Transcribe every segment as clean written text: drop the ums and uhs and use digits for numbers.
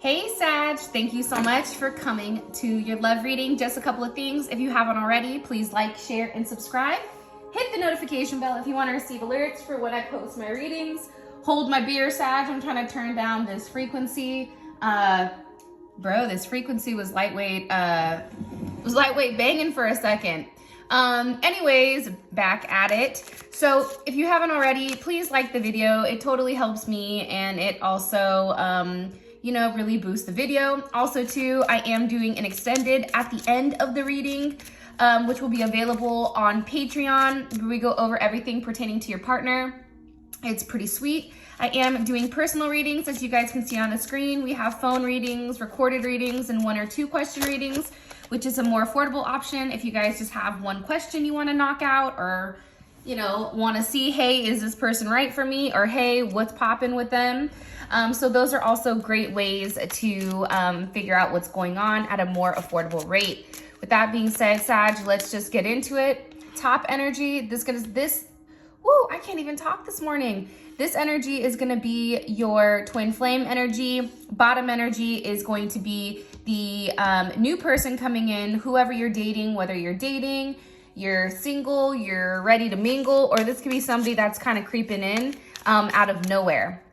Hey Sag, thank you so much for coming to your love reading. Just a couple of things. If you haven't already, please like, share, and subscribe. Hit the notification bell if you want to receive alerts for when I post my readings. Hold my beer, Sag. I'm trying to turn down this frequency. Bro, this frequency was lightweight banging for a second. Anyways, back at it. So if you haven't already, please like the video. It totally helps me, and it also, really boost the video. Also too, I am doing an extended at the end of the reading, which will be available on Patreon, where we go over everything pertaining to your partner. It's pretty sweet. I am doing personal readings, as you guys can see on the screen. We have phone readings, recorded readings, and 1 or 2 question readings, which is a more affordable option if you guys just have one question you want to knock out, or want to see, hey, is this person right for me? Or hey, what's popping with them? So those are also great ways to figure out what's going on at a more affordable rate. With that being said, Sag, let's just get into it. Top energy, I can't even talk this morning. This energy is going to be your twin flame energy. Bottom energy is going to be the new person coming in, whoever you're dating, whether you're dating, you're single, you're ready to mingle, or this could be somebody that's kind of creeping in out of nowhere.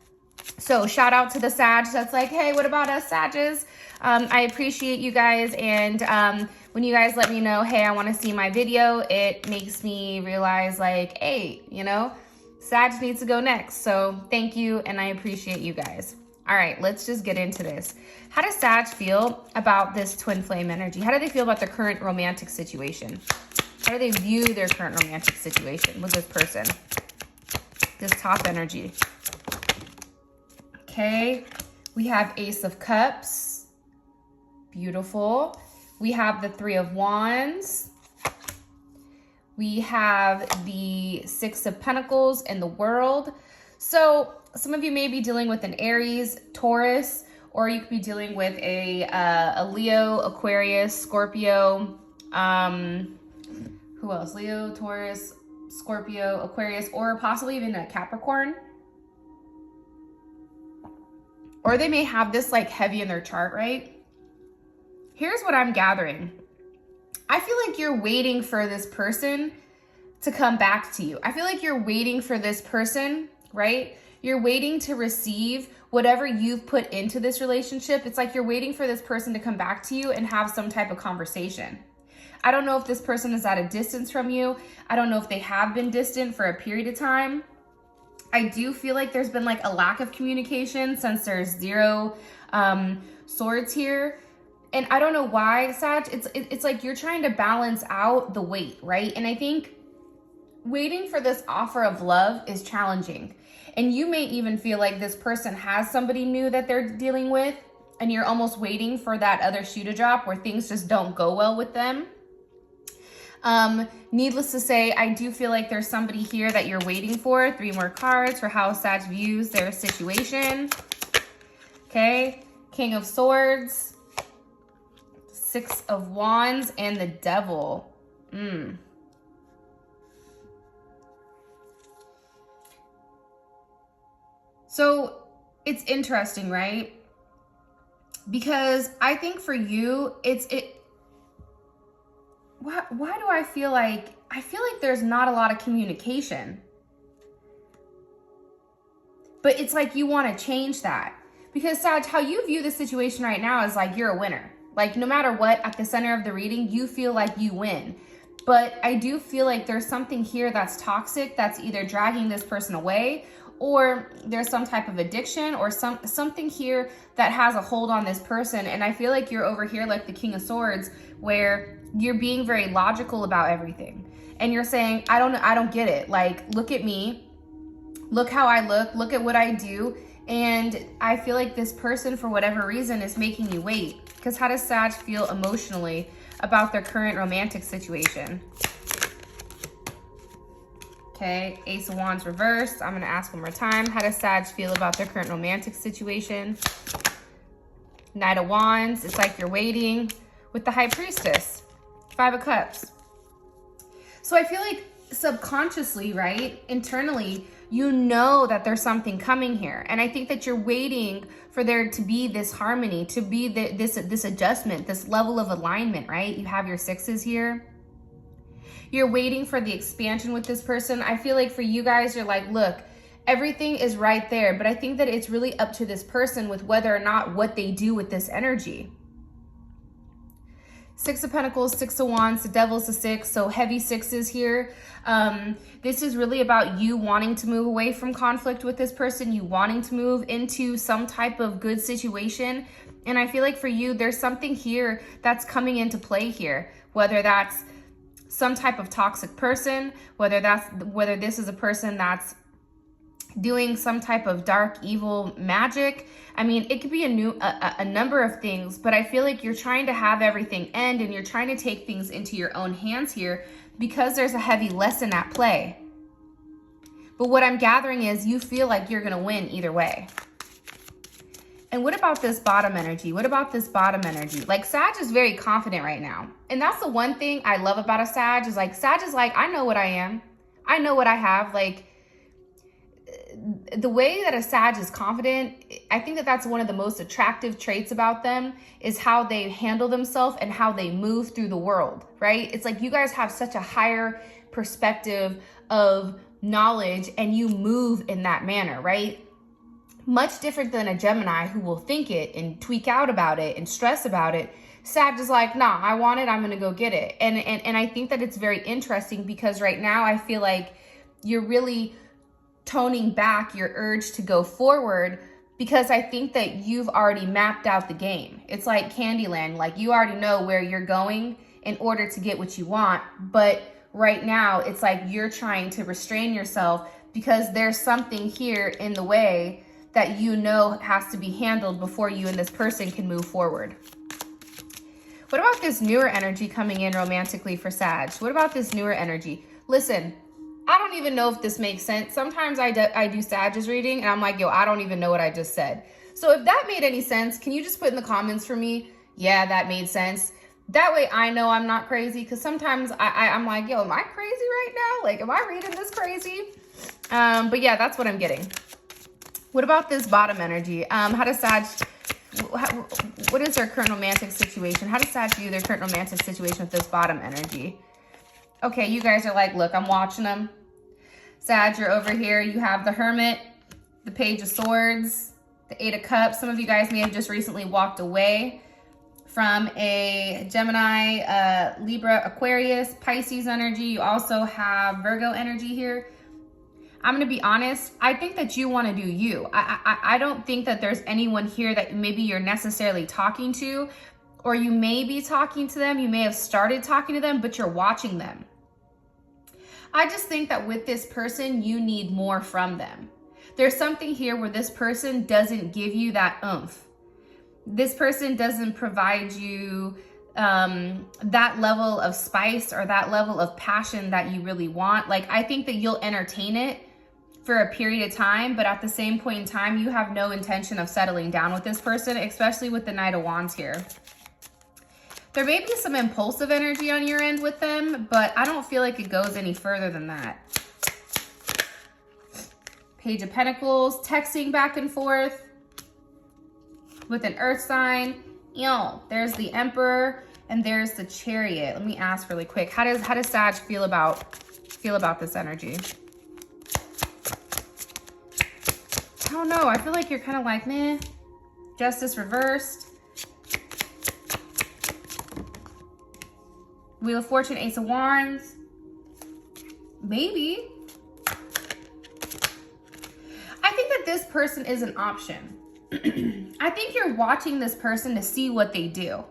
So shout out to the Sag that's like, hey, what about us Sages? I appreciate you guys, and when you guys let me know, hey, I want to see my video, it makes me realize like, hey, Sag needs to go next. So thank you, and I appreciate you guys. All right, let's just get into this. How does Sag feel about this twin flame energy? How do they feel about their current romantic situation? How do they view their current romantic situation with this person? This top energy. Okay, we have Ace of Cups. Beautiful. We have the 3 of Wands. We have the 6 of Pentacles and the World. So some of you may be dealing with an Aries, Taurus, or you could be dealing with a Leo, Aquarius, Scorpio. Who else? Leo, Taurus, Scorpio, Aquarius, or possibly even a Capricorn. Or they may have this like heavy in their chart, right? Here's what I'm gathering. I feel like you're waiting for this person to come back to you. I feel like you're waiting for this person, right? You're waiting to receive whatever you've put into this relationship. It's like you're waiting for this person to come back to you and have some type of conversation. I don't know if this person is at a distance from you. I don't know if they have been distant for a period of time. I do feel like there's been like a lack of communication since there's 0 swords here. And I don't know why, Sag. It's like you're trying to balance out the wait, right? And I think waiting for this offer of love is challenging. And you may even feel like this person has somebody new that they're dealing with, and you're almost waiting for that other shoe to drop where things just don't go well with them. Needless to say, I do feel like there's somebody here that you're waiting for. 3 more cards for how Sag views their situation. Okay, King of Swords, 6 of Wands, and the Devil. So it's interesting, right? Because I think for you, why do I feel like there's not a lot of communication? But it's like you want to change that. Because Sag, how you view the situation right now is like you're a winner. Like no matter what, at the center of the reading, you feel like you win. But I do feel like there's something here that's toxic, that's either dragging this person away, or there's some type of addiction, or something here that has a hold on this person. And I feel like you're over here like the King of Swords, where you're being very logical about everything. And you're saying, I don't get it. Like, look at me. Look how I look at what I do. And I feel like this person, for whatever reason, is making you wait. Because how does Sag feel emotionally about their current romantic situation? Okay, Ace of Wands reversed. I'm gonna ask one more time. How does Sag feel about their current romantic situation? Knight of Wands, it's like you're waiting. With the High Priestess, 5 of Cups. So I feel like subconsciously, right, internally, You know that there's something coming here. And I think that you're waiting for there to be this harmony, to be this adjustment, this level of alignment, right? You have your sixes here. You're waiting for the expansion with this person. I feel like for you guys, you're like, look, everything is right there. But I think that it's really up to this person with whether or not what they do with this energy. Six of Pentacles, Six of Wands, the Devil's a six, so heavy sixes here. This is really about you wanting to move away from conflict with this person, you wanting to move into some type of good situation. And I feel like for you, there's something here that's coming into play here, whether that's some type of toxic person, whether this is a person that's doing some type of dark, evil magic. I mean, it could be a number of things, but I feel like you're trying to have everything end and you're trying to take things into your own hands here because there's a heavy lesson at play. But what I'm gathering is you feel like you're gonna win either way. And what about this bottom energy? What about this bottom energy? Like Sag is very confident right now. And that's the one thing I love about a Sag is like, Sag is like, I know what I am. I know what I have. Like, the way that a Sag is confident, I think that that's one of the most attractive traits about them is how they handle themselves and how they move through the world, right? It's like you guys have such a higher perspective of knowledge and you move in that manner, right? Much different than a Gemini who will think it and tweak out about it and stress about it. Sag is like, nah, I want it, I'm gonna go get it. And I think that it's very interesting because right now I feel like you're really toning back your urge to go forward because I think that you've already mapped out the game. It's like Candyland, like you already know where you're going in order to get what you want. But right now it's like you're trying to restrain yourself because there's something here in the way that you know has to be handled before you and this person can move forward. What about this newer energy coming in romantically for Sag? What about this newer energy? Listen, I don't even know if this makes sense. Sometimes I do Sag's reading and I'm like, yo, I don't even know what I just said. So if that made any sense, can you just put in the comments for me? Yeah, that made sense. That way I know I'm not crazy because sometimes I'm like, yo, am I crazy right now? Like, am I reading this crazy? But yeah, that's what I'm getting. What about this bottom energy? How does Sag, what is their current romantic situation? How does Sag view their current romantic situation with this bottom energy? Okay, you guys are like, look, I'm watching them. Sag, you're over here. You have the Hermit, the Page of Swords, the Eight of Cups. Some of you guys may have just recently walked away from a Gemini, Libra, Aquarius, Pisces energy. You also have Virgo energy here. I'm going to be honest. I think that you want to do you. I don't think that there's anyone here that maybe you're necessarily talking to, or you may be talking to them. You may have started talking to them, but you're watching them. I just think that with this person, you need more from them. There's something here where this person doesn't give you that oomph. This person doesn't provide you that level of spice or that level of passion that you really want. Like, I think that you'll entertain it for a period of time, but at the same point in time, you have no intention of settling down with this person, especially with the Knight of Wands here. There may be some impulsive energy on your end with them, but I don't feel like it goes any further than that. Page of Pentacles, texting back and forth with an earth sign. Yo, there's the Emperor and there's the Chariot. Let me ask really quick. How does Sag feel about this energy? I don't know. I feel like you're kind of like, meh. Justice reversed. Wheel of Fortune, Ace of Wands. Maybe. I think that this person is an option. I think you're watching this person to see what they do.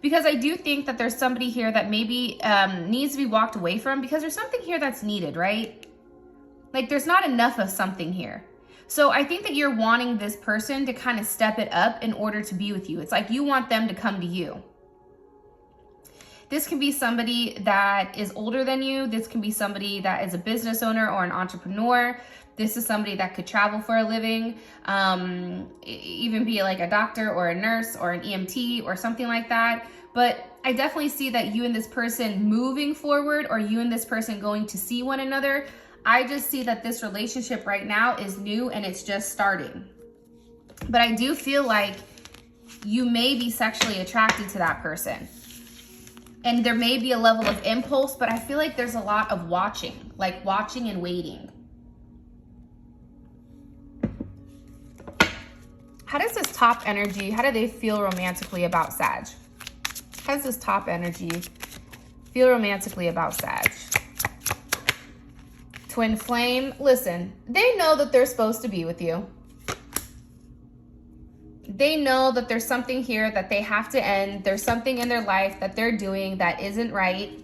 Because I do think that there's somebody here that maybe needs to be walked away from because there's something here that's needed, right? Like there's not enough of something here. So I think that you're wanting this person to kind of step it up in order to be with you. It's like you want them to come to you. This can be somebody that is older than you. This can be somebody that is a business owner or an entrepreneur. This is somebody that could travel for a living, even be like a doctor or a nurse or an EMT or something like that. But I definitely see that you and this person moving forward or you and this person going to see one another. I just see that this relationship right now is new and it's just starting. But I do feel like you may be sexually attracted to that person. And there may be a level of impulse, but I feel like there's a lot of watching, like watching and waiting. How does this top energy, how do they feel romantically about Sag? How does this top energy feel romantically about Sag? Twin flame, listen, they know that they're supposed to be with you. They know that there's something here that they have to end. There's something in their life that they're doing that isn't right.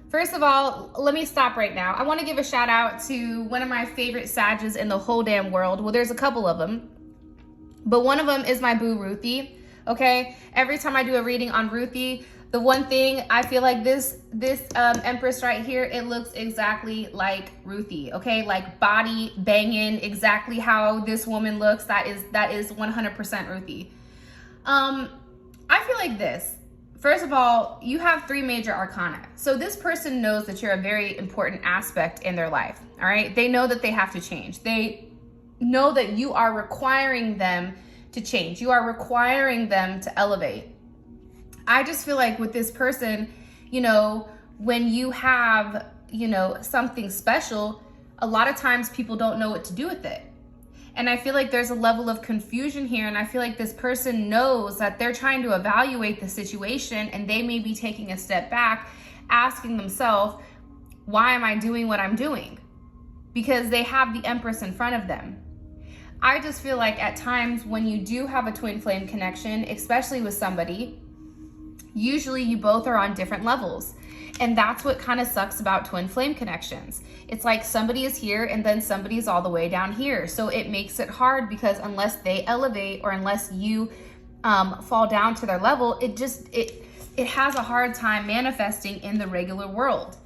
First of all, let me stop right now. I want to give a shout out to one of my favorite Sages in the whole damn world. Well, there's a couple of them, but one of them is my boo Ruthie. Okay, every time I do a reading on Ruthie, the one thing I feel like this Empress right here, it looks exactly like Ruthie. Okay, like body banging, exactly how this woman looks. That is 100% Ruthie. I feel like this. First of all, you have 3 major arcana. So this person knows that you're a very important aspect in their life. All right, they know that they have to change. They know that you are requiring them to change. You are requiring them to elevate. I just feel like with this person, you know, when you have, you know, something special, a lot of times people don't know what to do with it. And I feel like there's a level of confusion here. And I feel like this person knows that they're trying to evaluate the situation and they may be taking a step back, asking themselves, why am I doing what I'm doing? Because they have the Empress in front of them. I just feel like at times when you do have a twin flame connection, especially with somebody, usually you both are on different levels. And that's what kind of sucks about twin flame connections. It's like somebody is here and then somebody's all the way down here. So it makes it hard because unless they elevate or unless you fall down to their level, it has a hard time manifesting in the regular world.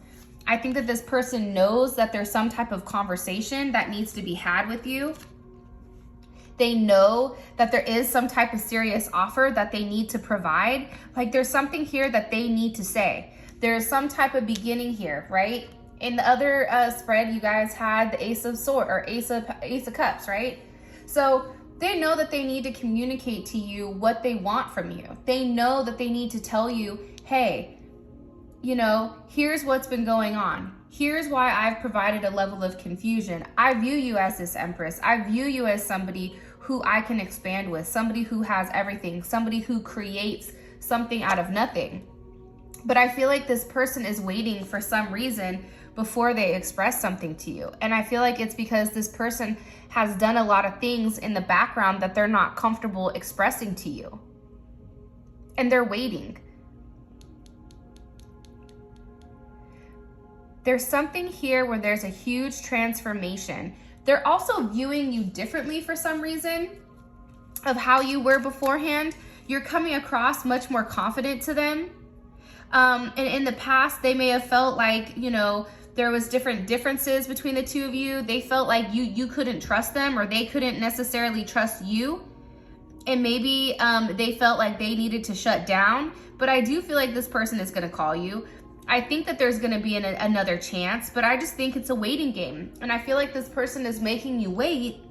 I think that this person knows that there's some type of conversation that needs to be had with you. They know that there is some type of serious offer that they need to provide. Like there's something here that they need to say. There's some type of beginning here, right? In the other spread, you guys had the Ace of Swords or Ace of Cups, right? So they know that they need to communicate to you what they want from you. They know that they need to tell you, hey, you know, here's what's been going on. Here's why I've provided a level of confusion. I view you as this Empress. I view you as somebody who I can expand with, somebody who has everything, somebody who creates something out of nothing. But I feel like this person is waiting for some reason before they express something to you. And I feel like it's because this person has done a lot of things in the background that they're not comfortable expressing to you. And they're waiting. There's something here where there's a huge transformation. They're also viewing you differently for some reason of how you were beforehand. You're coming across much more confident to them. And in the past, they may have felt like, you know, there was differences between the two of you. They felt like you couldn't trust them or they couldn't necessarily trust you. And maybe they felt like they needed to shut down. But I do feel like this person is going to call you. I think that there's going to be another chance, but I just think it's a waiting game. And I feel like this person is making you wait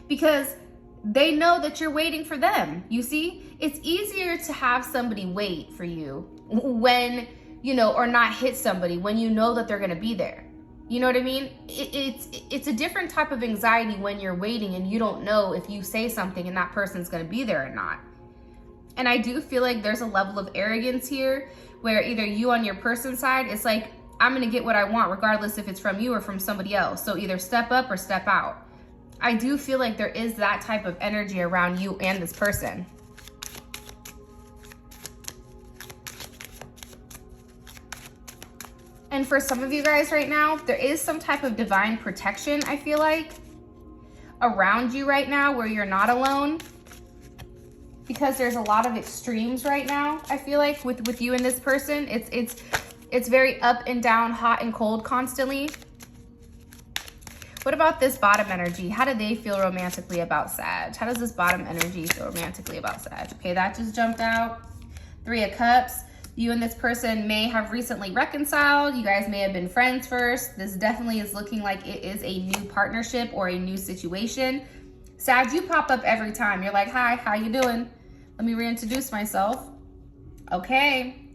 because they know that you're waiting for them. You see, it's easier to have somebody wait for you when, you know, or not hit somebody when you know that they're going to be there. You know what I mean? It's a different type of anxiety when you're waiting and you don't know if you say something and that person's going to be there or not. And I do feel like there's a level of arrogance here where either you on your person's side, it's like, I'm going to get what I want regardless if it's from you or from somebody else. So either step up or step out. I do feel like there is that type of energy around you and this person. And for some of you guys right now, there is some type of divine protection, I feel like, around you right now where you're not alone. Because there's a lot of extremes right now, I feel like, with you and this person. It's very up and down, hot and cold constantly. What about this bottom energy? How do they feel romantically about Sag? How does this bottom energy feel romantically about Sag? Okay, that just jumped out. 3 of Cups. You and this person may have recently reconciled. You guys may have been friends first. This definitely is looking like it is a new partnership or a new situation. Sag, you pop up every time. You're like, hi, how you doing? Let me reintroduce myself. Okay.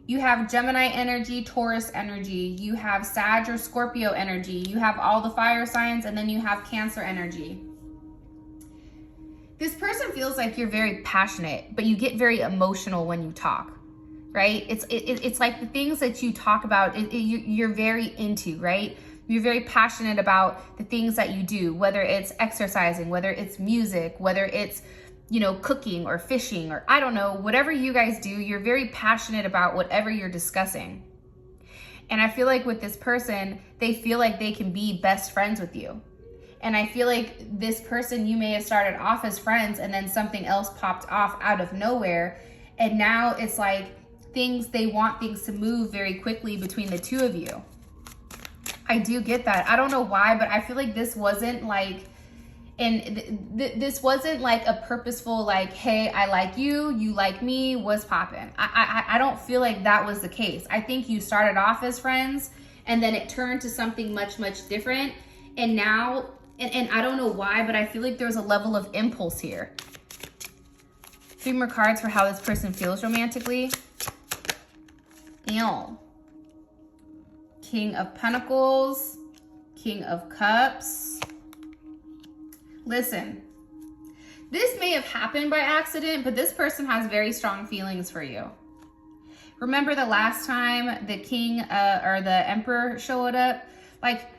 You have Gemini energy, Taurus energy. You have Sag or Scorpio energy. You have all the fire signs, and then you have Cancer energy. This person feels like you're very passionate, but you get very emotional when you talk, right? It's like the things that you talk about, you're very into, right? You're very passionate about the things that you do, whether it's exercising, whether it's music, whether it's, you know, cooking or fishing, or I don't know, whatever you guys do, you're very passionate about whatever you're discussing. And I feel like with this person, they feel like they can be best friends with you. And I feel like this person, you may have started off as friends and then something else popped off out of nowhere. And now it's like they want things to move very quickly between the two of you. I do get that. I don't know why, but I feel like this wasn't like, this wasn't like a purposeful, like, hey, I like you, you like me, what's poppin'? I don't feel like that was the case. I think you started off as friends and then it turned to something much, much different. And now, and I don't know why, but I feel like there's a level of impulse here. 3 more cards for how this person feels romantically. Ew. King of Pentacles, King of Cups. Listen, this may have happened by accident, but this person has very strong feelings for you. Remember the last time the King or the Emperor showed up? Like,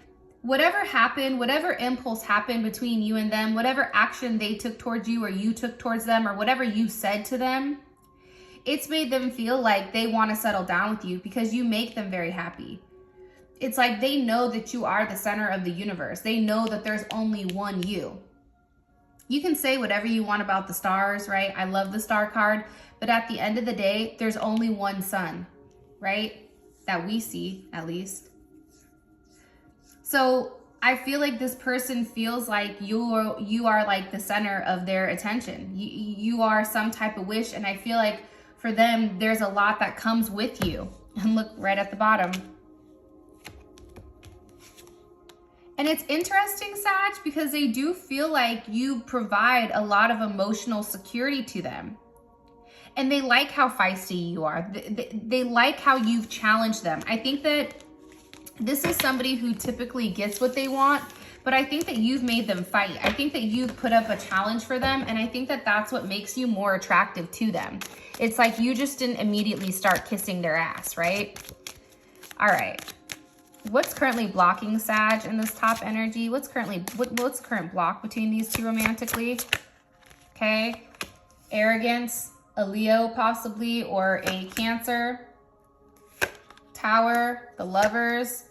whatever happened, whatever impulse happened between you and them, whatever action they took towards you or you took towards them, or whatever you said to them, it's made them feel like they want to settle down with you because you make them very happy. It's like they know that you are the center of the universe. They know that there's only one you. You can say whatever you want about the stars, right? I love the star card, but at the end of the day, there's only one sun, right? That we see, at least. So I feel like this person feels like you are like the center of their attention. You are some type of wish, and I feel like for them, there's a lot that comes with you. And look right at the bottom. And it's interesting, Sag, because they do feel like you provide a lot of emotional security to them. And they like how feisty you are. They like how you've challenged them. I think that this is somebody who typically gets what they want, but I think that you've made them fight. I think that you've put up a challenge for them, and I think that that's what makes you more attractive to them. It's like you just didn't immediately start kissing their ass, right? All right. What's currently blocking Sag in this top energy? What's current block between these two romantically? Okay. Arrogance, a Leo possibly, or a Cancer. Tower, the Lovers.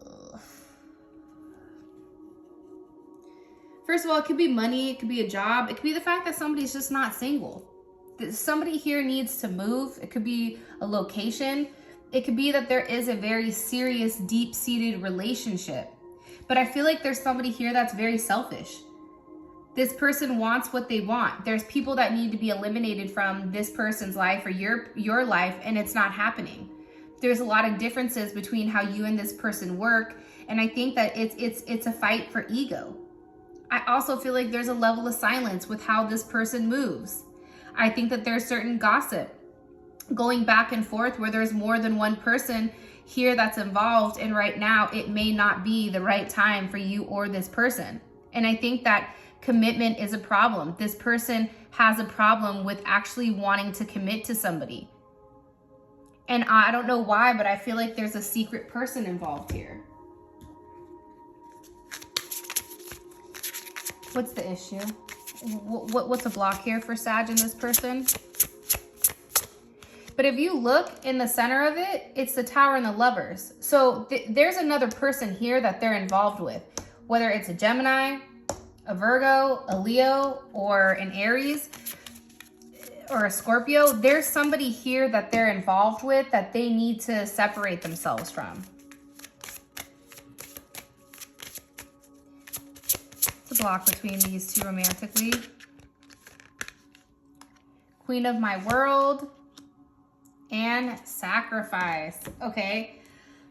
Ugh. First of all, it could be money, it could be a job, it could be the fact that somebody's just not single. Somebody here needs to move. It could be a location. It could be that there is a very serious, deep-seated relationship. But I feel like there's somebody here that's very selfish. This person wants what they want. There's people that need to be eliminated from this person's life or your life, and it's not happening. There's a lot of differences between how you and this person work, and I think that it's a fight for ego. I also feel like there's a level of silence with how this person moves. I think that there's certain gossip going back and forth where there's more than one person here that's involved, and right now it may not be the right time for you or this person. And I think that commitment is a problem. This person has a problem with actually wanting to commit to somebody. And I don't know why, but I feel like there's a secret person involved here. What's the issue? What's a block here for Sag and this person? But if you look in the center of it, it's the Tower and the Lovers. So there's another person here that they're involved with, whether it's a Gemini, a Virgo, a Leo, or an Aries, or a Scorpio. There's somebody here that they're involved with that they need to separate themselves from. It's a block between these two romantically. Queen of my world, and sacrifice. Okay,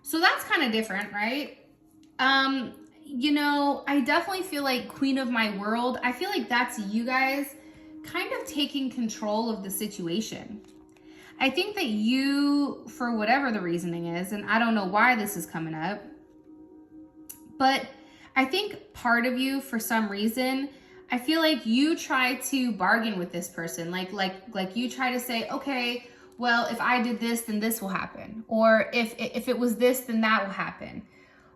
so that's kind of different, right? You know, I definitely feel like Queen of my world, I feel like that's you guys kind of taking control of the situation. I think that you, for whatever the reasoning is, and I don't know why this is coming up, but I think part of you, for some reason, I feel like you try to bargain with this person. Like you try to say, okay, well, if I did this, then this will happen. Or if it was this, then that will happen.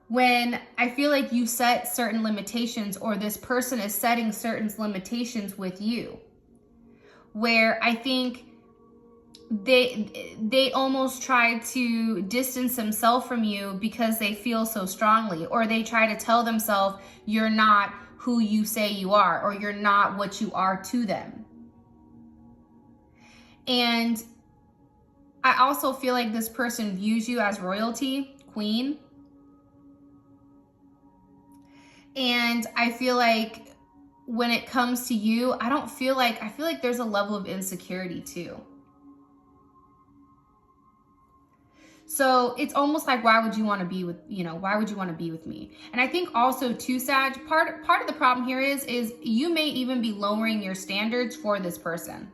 When I feel like you set certain limitations, or this person is setting certain limitations with you, where I think they almost try to distance themselves from you because they feel so strongly, or they try to tell themselves you're not who you say you are, or you're not what you are to them. And I also feel like this person views you as royalty, queen. And I feel like when it comes to you, I feel like there's a level of insecurity too. So it's almost like, why would you want to be with, why would you want to be with me? And I think also too, Sag, part of the problem here is you may even be lowering your standards for this person.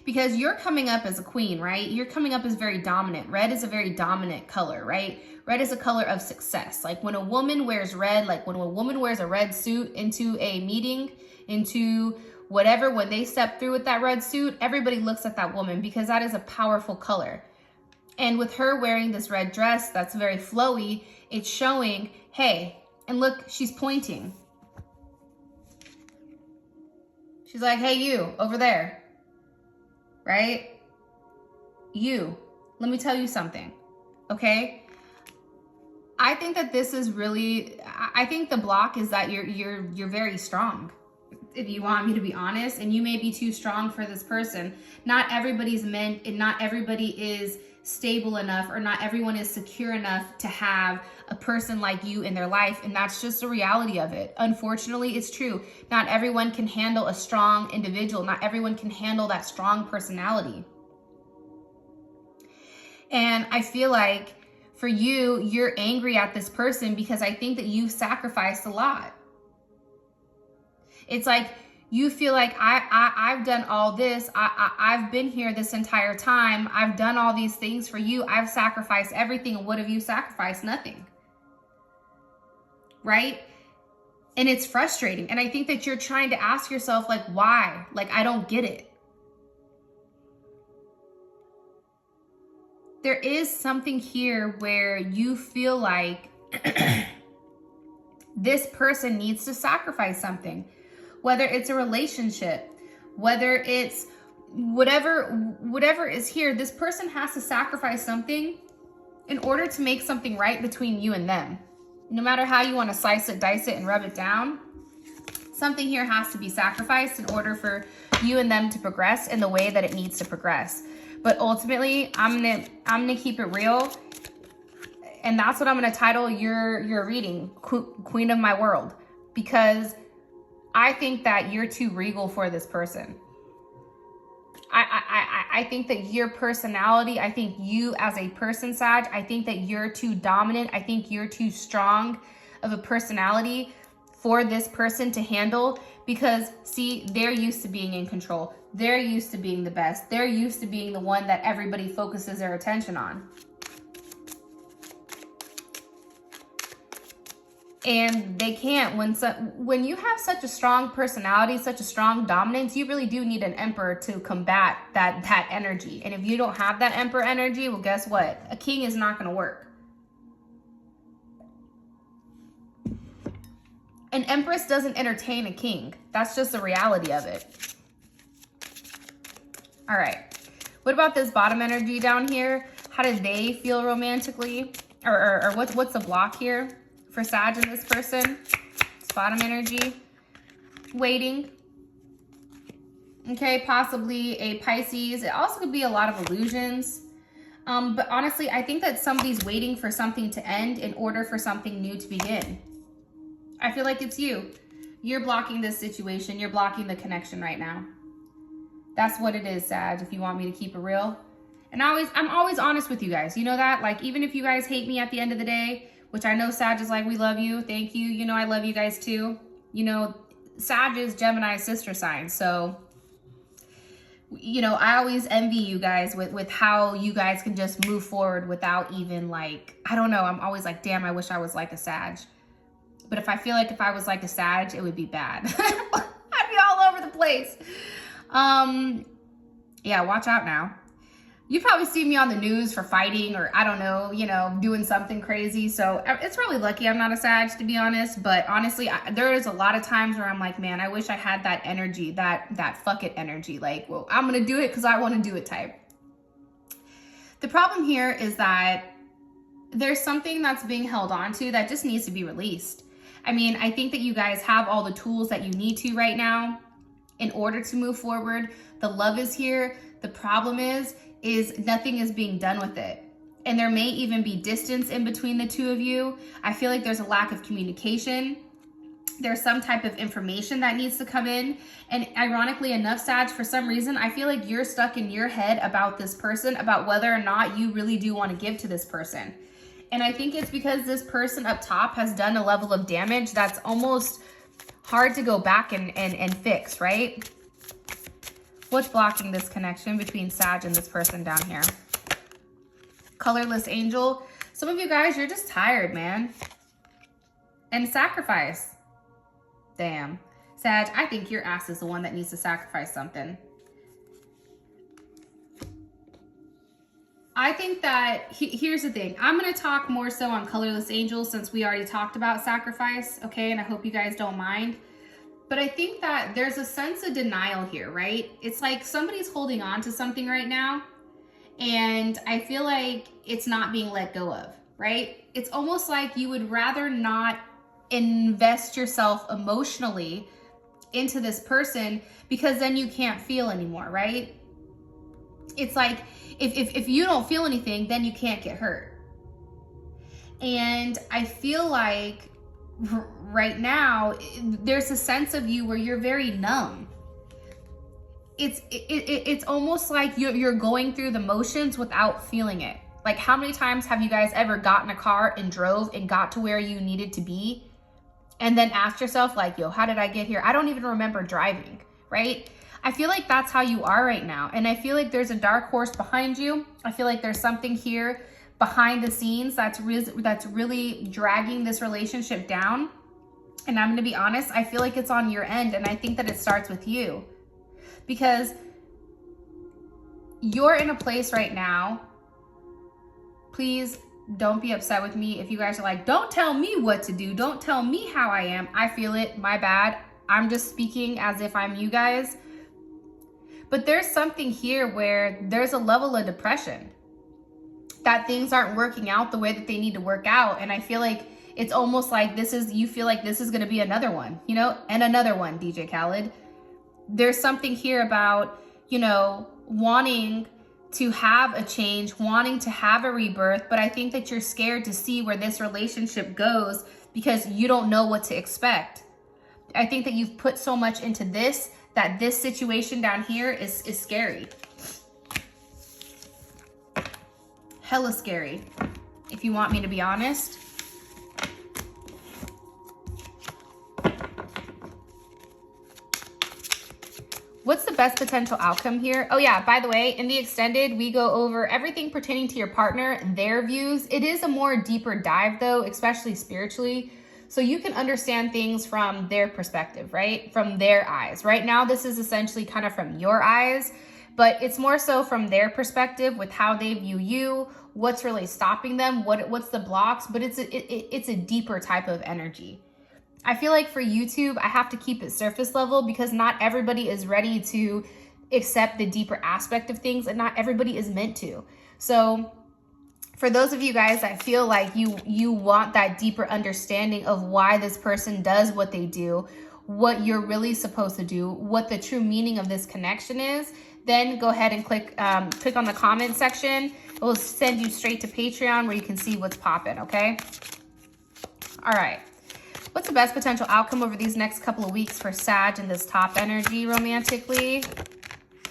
Because you're coming up as a queen, right? You're coming up as very dominant. Red is a very dominant color, right? Red is a color of success. Like when a woman wears red, like when a woman wears a red suit into a meeting, into whatever, when they step through with that red suit, everybody looks at that woman because that is a powerful color. And with her wearing this red dress that's very flowy, it's showing, hey, and look, she's pointing. She's like, hey, you over there, right? You, let me tell you something, okay? I think that this is really, I think the block is that you're very strong, if you want me to be honest, and you may be too strong for this person. Not everybody's meant, and not everybody is stable enough, or not everyone is secure enough to have a person like you in their life, and that's just the reality of it. Unfortunately, it's true. Not everyone can handle a strong individual. Not everyone can handle that strong personality. And I feel like for you, you're angry at this person because I think that you've sacrificed a lot. It's like you feel like I've done all this. I've been here this entire time. I've done all these things for you. I've sacrificed everything. And what have you sacrificed? Nothing. Right? And it's frustrating. And I think that you're trying to ask yourself, like, why? Like, I don't get it. There is something here where you feel like this person needs to sacrifice something. Whether it's a relationship, whether it's whatever is here, this person has to sacrifice something in order to make something right between you and them. No matter how you want to slice it, dice it, and rub it down, something here has to be sacrificed in order for you and them to progress in the way that it needs to progress. But ultimately, I'm gonna keep it real, and that's what I'm gonna title your reading, Queen of My World, because I think that you're too regal for this person. I think that your personality, I think you as a person, Sag, I think that you're too dominant. I think you're too strong of a personality for this person to handle, because see, they're used to being in control. They're used to being the best. They're used to being the one that everybody focuses their attention on. And they can't. When you have such a strong personality, such a strong dominance, you really do need an emperor to combat that energy. And if you don't have that emperor energy, well, guess what? A king is not going to work. An empress doesn't entertain a king. That's just the reality of it. All right. What about this bottom energy down here? How do they feel romantically? Or what's the block here for Sag and this person? It's bottom energy. Waiting. Okay, possibly a Pisces. It also could be a lot of illusions. But honestly, I think that somebody's waiting for something to end in order for something new to begin. I feel like it's you. You're blocking this situation. You're blocking the connection right now. That's what it is, Sag, if you want me to keep it real. And I'm always honest with you guys. You know that? Like, even if you guys hate me at the end of the day, which I know Sag is like, we love you. Thank you. You know, I love you guys too. You know, Sag is Gemini's sister sign. So, you know, I always envy you guys with how you guys can just move forward without even like, I don't know. I'm always like, damn, I wish I was like a Sag. But if I feel like if I was like a Sag, it would be bad. I'd be all over the place. Yeah, watch out now. You probably see me on the news for fighting or I don't know, you know, doing something crazy. So it's probably lucky I'm not a Sag, to be honest. But honestly, there is a lot of times where I'm like, man, I wish I had that energy, that fuck it energy. Like, well, I'm going to do it because I want to do it type. The problem here is that there's something that's being held on to that just needs to be released. I mean, I think that you guys have all the tools that you need to right now in order to move forward. The love is here. The problem is nothing is being done with it. And there may even be distance in between the two of you. I feel like there's a lack of communication. There's some type of information that needs to come in. And ironically enough, Sag, for some reason, I feel like you're stuck in your head about this person, about whether or not you really do want to give to this person. And I think it's because this person up top has done a level of damage that's almost hard to go back and fix, right? What's blocking this connection between Sag and this person down here? Colorless angel. Some of you guys, you're just tired, man. And sacrifice. Damn. Sag, I think your ass is the one that needs to sacrifice something. I think that, here's the thing. I'm going to talk more so on colorless angels since we already talked about sacrifice, okay? And I hope you guys don't mind. But I think that there's a sense of denial here, right? It's like somebody's holding on to something right now, and I feel like it's not being let go of, right? It's almost like you would rather not invest yourself emotionally into this person because then you can't feel anymore, right? It's like if you don't feel anything, then you can't get hurt. And I feel like right now there's a sense of you where you're very numb. It's almost like you're going through the motions without feeling it. Like, how many times have you guys ever gotten a car and drove and got to where you needed to be and then asked yourself like, yo, how did I get here? I don't even remember driving, right? I feel like that's how you are right now. And I feel like there's a dark horse behind you. I feel like there's something here behind the scenes that's really dragging this relationship down. And I'm going to be honest, I feel like it's on your end, and I think that it starts with you. Because you're in a place right now, please don't be upset with me if you guys are like, don't tell me what to do, don't tell me how I am. I feel it, my bad. I'm just speaking as if I'm you guys. But there's something here where there's a level of depression, that things aren't working out the way that they need to work out. And I feel like it's almost like you feel like this is going to be another one, you know, and another one, DJ Khaled. There's something here about, you know, wanting to have a change, wanting to have a rebirth. But I think that you're scared to see where this relationship goes because you don't know what to expect. I think that you've put so much into this that this situation down here is scary. Hella scary, if you want me to be honest. What's the best potential outcome here? Oh yeah, by the way, in the extended, we go over everything pertaining to your partner, their views. It is a more deeper dive though, especially spiritually. So you can understand things from their perspective, right? From their eyes. Right now, this is essentially kind of from your eyes, but it's more so from their perspective with how they view you, what's really stopping them, what's the blocks, but it's a deeper type of energy. I feel like for YouTube, I have to keep it surface level because not everybody is ready to accept the deeper aspect of things, and not everybody is meant to. So for those of you guys that feel like you want that deeper understanding of why this person does what they do, what you're really supposed to do, what the true meaning of this connection is, then go ahead and click on the comment section. It will send you straight to Patreon where you can see what's popping, okay? All right. What's the best potential outcome over these next couple of weeks for Sag and this top energy romantically?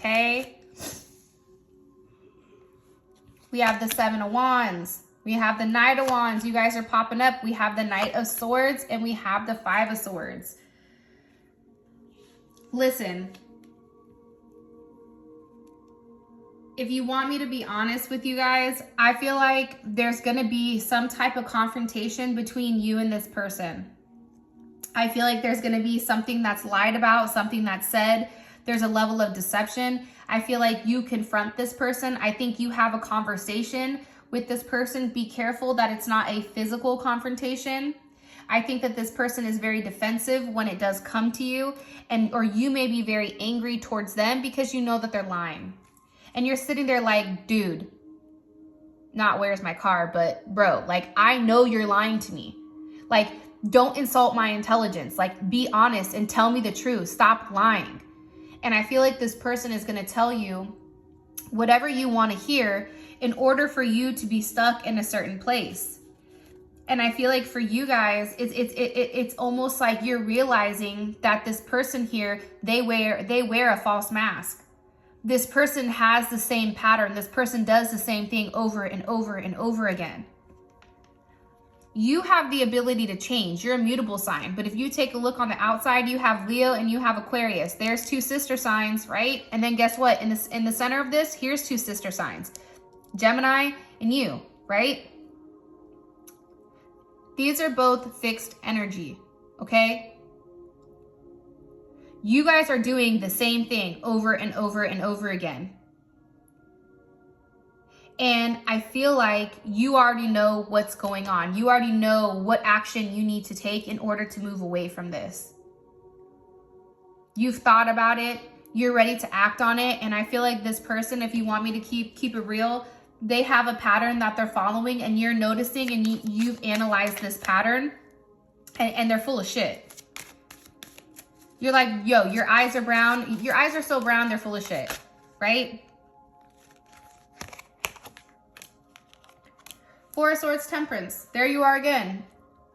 okay? We have the Seven of Wands. We have the Knight of Wands. You guys are popping up. We have the Knight of Swords, and we have the Five of Swords. Listen, if you want me to be honest with you guys, I feel like there's going to be some type of confrontation between you and this person. I feel like there's going to be something that's lied about, something that's said. There's a level of deception. I feel like you confront this person. I think you have a conversation with this person. Be careful that it's not a physical confrontation. I think that this person is very defensive when it does come to you, or you may be very angry towards them because you know that they're lying. And you're sitting there like, dude, not where's my car, but bro, like, I know you're lying to me. Like, don't insult my intelligence. Like, be honest and tell me the truth. Stop lying. And I feel like this person is going to tell you whatever you want to hear in order for you to be stuck in a certain place. And I feel like for you guys, it's almost like you're realizing that this person here, they wear a false mask. This person has the same pattern. This person does the same thing over and over and over again. You have the ability to change. You're a mutable sign. But if you take a look on the outside, you have Leo and you have Aquarius. There's two sister signs, right? And then guess what? In the center of this, here's two sister signs. Gemini and you, right? These are both fixed energy, okay? You guys are doing the same thing over and over and over again. And I feel like you already know what's going on. You already know what action you need to take in order to move away from this. You've thought about it. You're ready to act on it. And I feel like this person, if you want me to keep it real, they have a pattern that they're following and you're noticing, and you've analyzed this pattern, and they're full of shit. You're like, yo, your eyes are brown. Your eyes are so brown, they're full of shit, right? Four of Swords, Temperance. There you are again.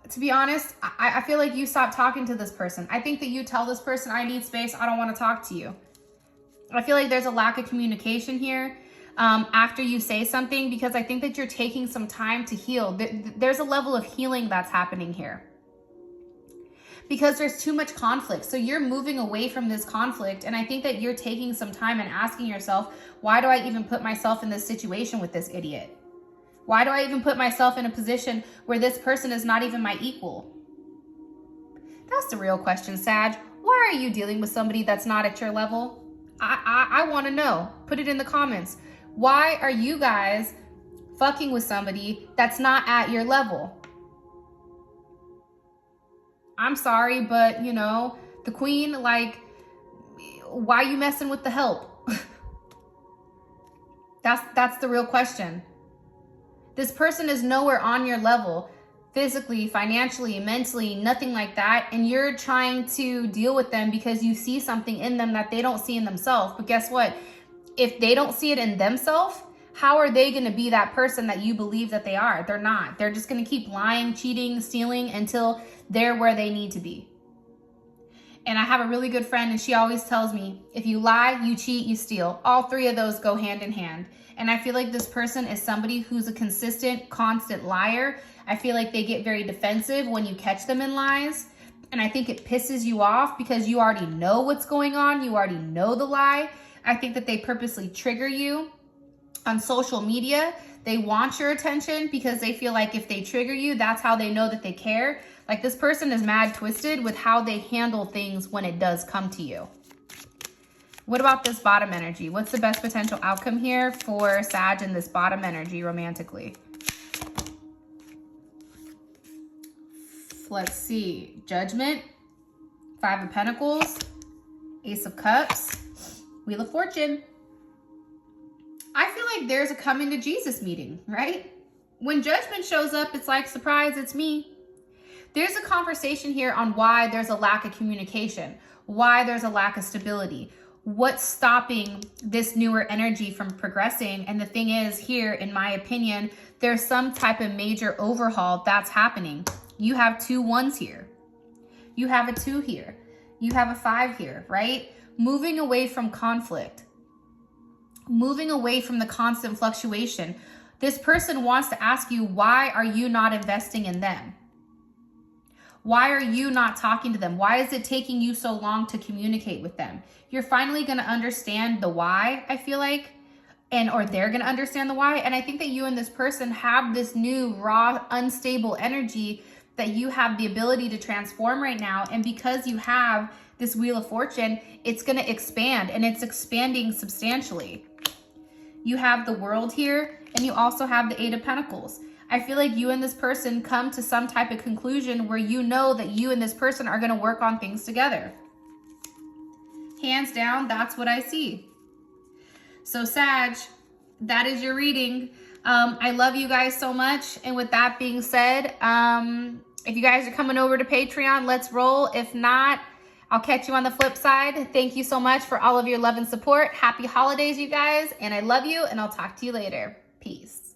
To be honest, I feel like you stopped talking to this person. I think that you tell this person, I need space, I don't want to talk to you. I feel like there's a lack of communication here after you say something, because I think that you're taking some time to heal. There's a level of healing that's happening here, because there's too much conflict. So you're moving away from this conflict. And I think that you're taking some time and asking yourself, why do I even put myself in this situation with this idiot? Why do I even put myself in a position where this person is not even my equal? That's the real question, Sag. Why are you dealing with somebody that's not at your level? I want to know. Put it in the comments. Why are you guys fucking with somebody that's not at your level? I'm sorry, but you know, the queen, like, why are you messing with the help? That's the real question. This person is nowhere on your level, physically, financially, mentally, nothing like that. And you're trying to deal with them because you see something in them that they don't see in themselves. But guess what? If they don't see it in themselves, how are they going to be that person that you believe that they are? They're not. They're just going to keep lying, cheating, stealing until they're where they need to be. And I have a really good friend, and she always tells me, if you lie, you cheat, you steal. All three of those go hand in hand. And I feel like this person is somebody who's a consistent, constant liar. I feel like they get very defensive when you catch them in lies. And I think it pisses you off because you already know what's going on. You already know the lie. I think that they purposely trigger you on social media. They want your attention because they feel like if they trigger you, that's how they know that they care. Like, this person is mad twisted with how they handle things when it does come to you. What about this bottom energy? What's the best potential outcome here for Sag in this bottom energy romantically? Let's see. Judgment, Five of Pentacles, Ace of Cups, Wheel of Fortune. I feel like there's a coming to Jesus meeting, right? When Judgment shows up, it's like, surprise, it's me. There's a conversation here on why there's a lack of communication, why there's a lack of stability, what's stopping this newer energy from progressing. And the thing is here, in my opinion, there's some type of major overhaul that's happening. You have two ones here. You have a 2 here. You have a 5 here, right? Moving away from conflict. moving away from the constant fluctuation. This person wants to ask you, why are you not investing in them? Why are you not talking to them? Why is it taking you so long to communicate with them? You're finally going to understand the why, I feel like, or they're going to understand the why. And I think that you and this person have this new raw, unstable energy that you have the ability to transform right now. And because you have this Wheel of Fortune, it's going to expand, and it's expanding substantially. You have the World here, and you also have the Eight of Pentacles. I feel like you and this person come to some type of conclusion where you know that you and this person are going to work on things together. Hands down, that's what I see. So Sag, that is your reading. I love you guys so much. And with that being said, if you guys are coming over to Patreon, let's roll. If not, I'll catch you on the flip side. Thank you so much for all of your love and support. Happy holidays, you guys. And I love you, and I'll talk to you later. Peace.